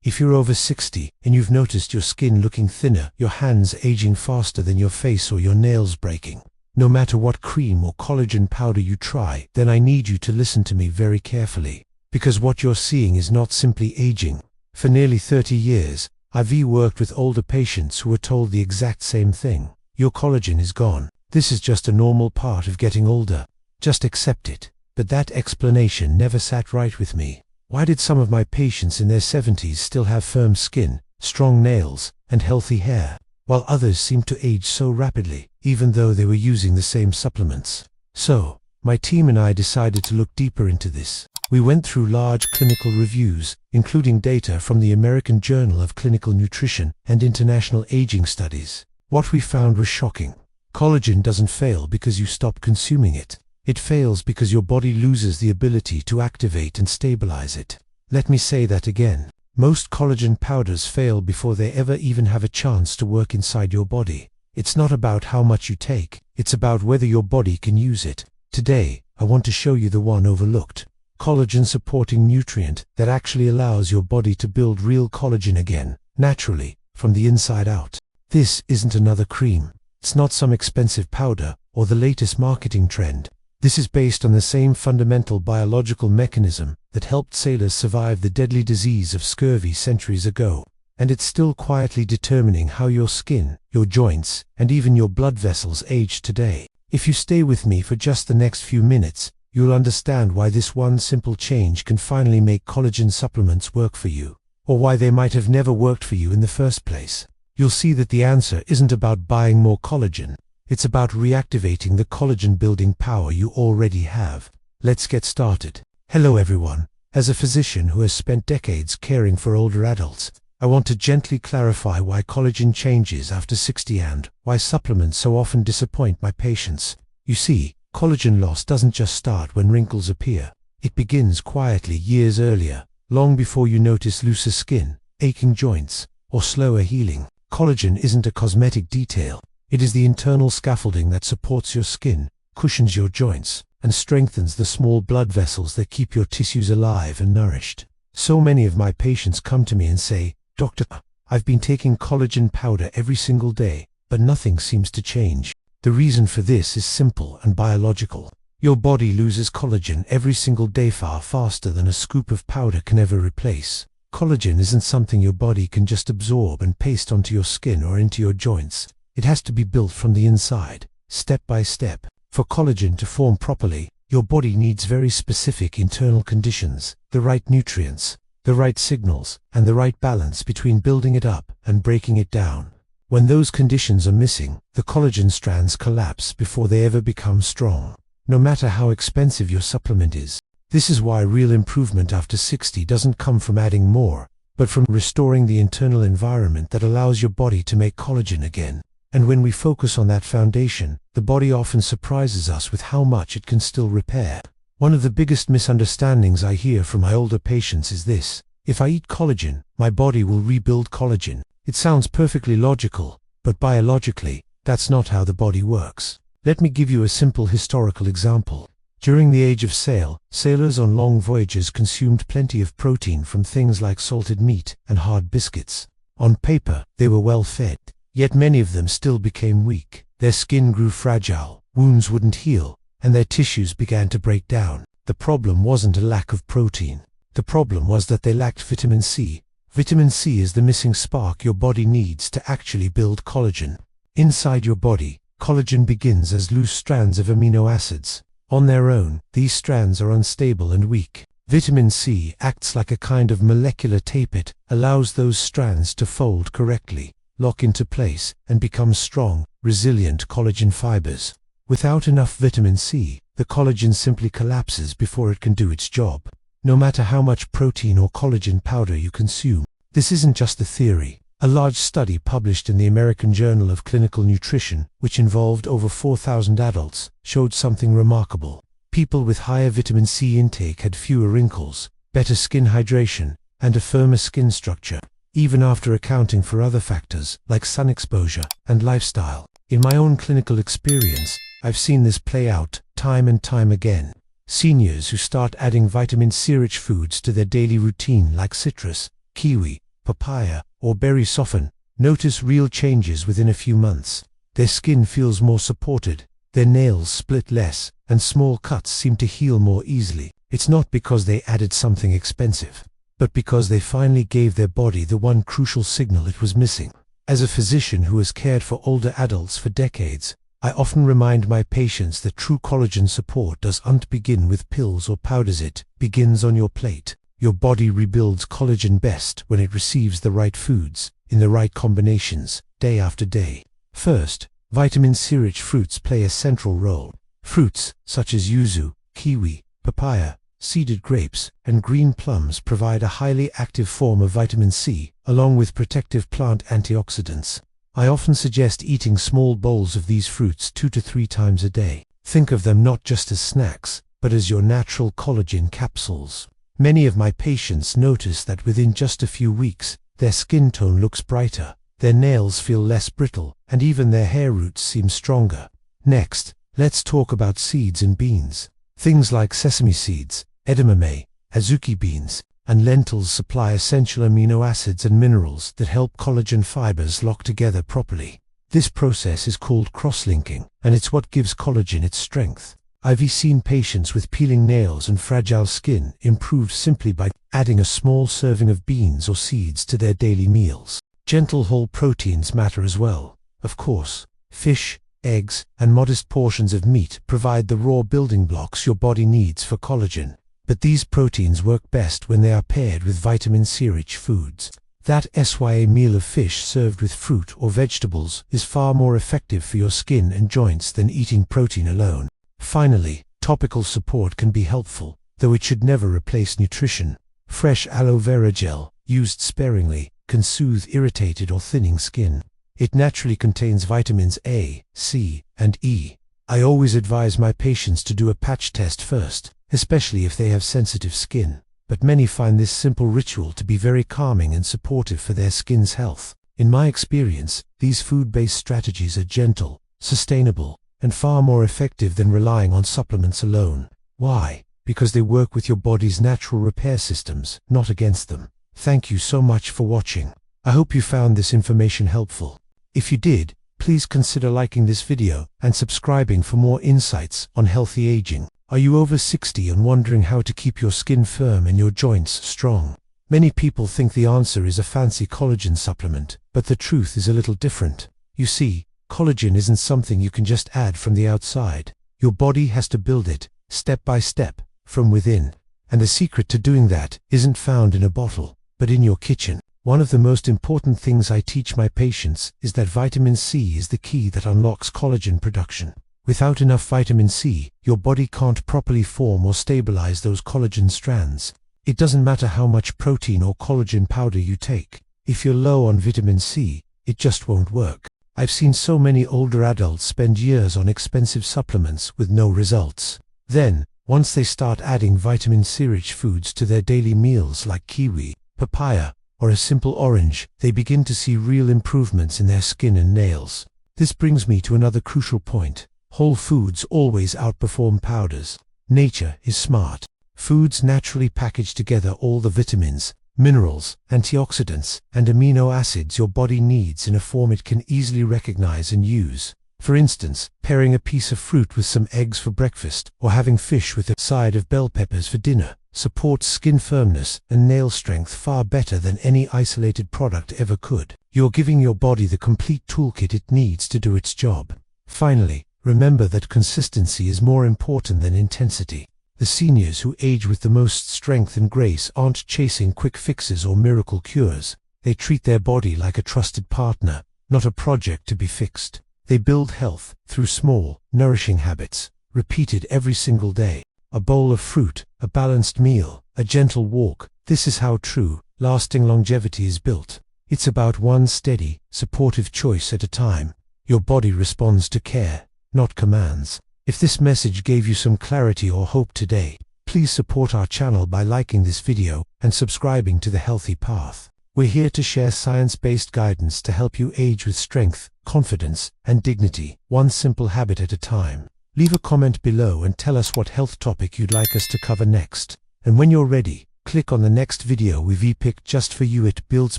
If you're over 60 and you've noticed your skin looking thinner, your hands aging faster than your face, or your nails breaking, no matter what cream or collagen powder you try, then I need you to listen to me very carefully. Because what you're seeing is not simply aging. For nearly 30 years, I've worked with older patients who were told the exact same thing. Your collagen is gone. This is just a normal part of getting older. Just accept it. But that explanation never sat right with me. Why did some of my patients in their 70s still have firm skin, strong nails, and healthy hair, while others seemed to age so rapidly, even though they were using the same supplements? So, my team and I decided to look deeper into this. We went through large clinical reviews, including data from the American Journal of Clinical Nutrition and international aging studies. What we found was shocking. Collagen doesn't fail because you stop consuming it. It fails because your body loses the ability to activate and stabilize it. Let me say that again. Most collagen powders fail before they ever even have a chance to work inside your body. It's not about how much you take, it's about whether your body can use it. Today, I want to show you the one overlooked collagen supporting nutrient that actually allows your body to build real collagen again, naturally, from the inside out. This isn't another cream. It's not some expensive powder or the latest marketing trend. This is based on the same fundamental biological mechanism that helped sailors survive the deadly disease of scurvy centuries ago. And it's still quietly determining how your skin, your joints, and even your blood vessels age today. If you stay with me for just the next few minutes, you'll understand why this one simple change can finally make collagen supplements work for you, or why they might have never worked for you in the first place. You'll see that the answer isn't about buying more collagen. It's about reactivating the collagen-building power you already have. Let's get started. Hello everyone. As a physician who has spent decades caring for older adults, I want to gently clarify why collagen changes after 60 and why supplements so often disappoint my patients. You see, collagen loss doesn't just start when wrinkles appear. It begins quietly years earlier, long before you notice looser skin, aching joints, or slower healing. Collagen isn't a cosmetic detail. It is the internal scaffolding that supports your skin, cushions your joints, and strengthens the small blood vessels that keep your tissues alive and nourished. So many of my patients come to me and say, "Doctor, I've been taking collagen powder every single day, but nothing seems to change." The reason for this is simple and biological. Your body loses collagen every single day far faster than a scoop of powder can ever replace. Collagen isn't something your body can just absorb and paste onto your skin or into your joints. It has to be built from the inside, step by step. For collagen to form properly, your body needs very specific internal conditions, the right nutrients, the right signals, and the right balance between building it up and breaking it down. When those conditions are missing, the collagen strands collapse before they ever become strong, no matter how expensive your supplement is. This is why real improvement after 60 doesn't come from adding more, but from restoring the internal environment that allows your body to make collagen again. And when we focus on that foundation, the body often surprises us with how much it can still repair. One of the biggest misunderstandings I hear from my older patients is this: if I eat collagen, my body will rebuild collagen. It sounds perfectly logical, but biologically, that's not how the body works. Let me give you a simple historical example. During the age of sail, sailors on long voyages consumed plenty of protein from things like salted meat and hard biscuits. On paper, they were well fed, yet many of them still became weak. Their skin grew fragile, wounds wouldn't heal, and their tissues began to break down. The problem wasn't a lack of protein. The problem was that they lacked vitamin C. Vitamin C is the missing spark your body needs to actually build collagen. Inside your body, collagen begins as loose strands of amino acids. On their own, these strands are unstable and weak. Vitamin C acts like a kind of molecular tape. It allows those strands to fold correctly, lock into place, and become strong, resilient collagen fibers. Without enough vitamin C, the collagen simply collapses before it can do its job, no matter how much protein or collagen powder you consume. This isn't just a theory. A large study published in the American Journal of Clinical Nutrition, which involved over 4,000 adults, showed something remarkable. People with higher vitamin C intake had fewer wrinkles, better skin hydration, and a firmer skin structure, even after accounting for other factors like sun exposure and lifestyle. In my own clinical experience, I've seen this play out time and time again. Seniors who start adding vitamin C-rich foods to their daily routine like citrus, kiwi, papaya, or berry soften, notice real changes within a few months. Their skin feels more supported, their nails split less, and small cuts seem to heal more easily. It's not because they added something expensive, but because they finally gave their body the one crucial signal it was missing. As a physician who has cared for older adults for decades, I often remind my patients that true collagen support doesn't begin with pills or powders. It begins on your plate. Your body rebuilds collagen best when it receives the right foods, in the right combinations, day after day. First, vitamin C-rich fruits play a central role. Fruits, such as yuzu, kiwi, papaya, seeded grapes, and green plums provide a highly active form of vitamin C, along with protective plant antioxidants. I often suggest eating small bowls of these fruits 2 to 3 times a day. Think of them not just as snacks, but as your natural collagen capsules. Many of my patients notice that within just a few weeks, their skin tone looks brighter, their nails feel less brittle, and even their hair roots seem stronger. Next, let's talk about seeds and beans. Things like sesame seeds, edamame, azuki beans, and lentils supply essential amino acids and minerals that help collagen fibers lock together properly. This process is called cross-linking, and it's what gives collagen its strength. I've seen patients with peeling nails and fragile skin improve simply by adding a small serving of beans or seeds to their daily meals. Gentle whole proteins matter as well. Of course, fish, eggs, and modest portions of meat provide the raw building blocks your body needs for collagen. But these proteins work best when they are paired with vitamin C-rich foods. That SYA meal of fish served with fruit or vegetables is far more effective for your skin and joints than eating protein alone. Finally, topical support can be helpful, though it should never replace nutrition. Fresh aloe vera gel, used sparingly, can soothe irritated or thinning skin. It naturally contains vitamins A, C, and E. I always advise my patients to do a patch test first, especially if they have sensitive skin, but many find this simple ritual to be very calming and supportive for their skin's health. In my experience, these food-based strategies are gentle, sustainable, and far more effective than relying on supplements alone. Why? Because they work with your body's natural repair systems, not against them. Thank you so much for watching. I hope you found this information helpful. If you did, please consider liking this video and subscribing for more insights on healthy aging. Are you over 60 and wondering how to keep your skin firm and your joints strong? Many people think the answer is a fancy collagen supplement, but the truth is a little different. You see, collagen isn't something you can just add from the outside. Your body has to build it, step by step, from within. And the secret to doing that isn't found in a bottle, but in your kitchen. One of the most important things I teach my patients is that vitamin C is the key that unlocks collagen production. Without enough vitamin C, your body can't properly form or stabilize those collagen strands. It doesn't matter how much protein or collagen powder you take. If you're low on vitamin C, it just won't work. I've seen so many older adults spend years on expensive supplements with no results. Then, once they start adding vitamin C-rich foods to their daily meals like kiwi, papaya, or a simple orange, they begin to see real improvements in their skin and nails. This brings me to another crucial point. Whole foods always outperform powders. Nature is smart. Foods naturally package together all the vitamins, minerals, antioxidants, and amino acids your body needs in a form it can easily recognize and use. For instance, pairing a piece of fruit with some eggs for breakfast, or having fish with a side of bell peppers for dinner, supports skin firmness and nail strength far better than any isolated product ever could. You're giving your body the complete toolkit it needs to do its job. Finally, remember that consistency is more important than intensity. The seniors who age with the most strength and grace aren't chasing quick fixes or miracle cures. They treat their body like a trusted partner, not a project to be fixed. They build health through small, nourishing habits, repeated every single day. A bowl of fruit, a balanced meal, a gentle walk. This is how true, lasting longevity is built. It's about one steady, supportive choice at a time. Your body responds to care, not commands. If this message gave you some clarity or hope today, please support our channel by liking this video and subscribing to The Healthy Path. We're here to share science-based guidance to help you age with strength, confidence, and dignity, one simple habit at a time. Leave a comment below and tell us what health topic you'd like us to cover next. And when you're ready, Click on the next video we've picked just for you. It builds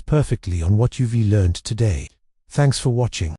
perfectly on what you've learned today. Thanks for watching.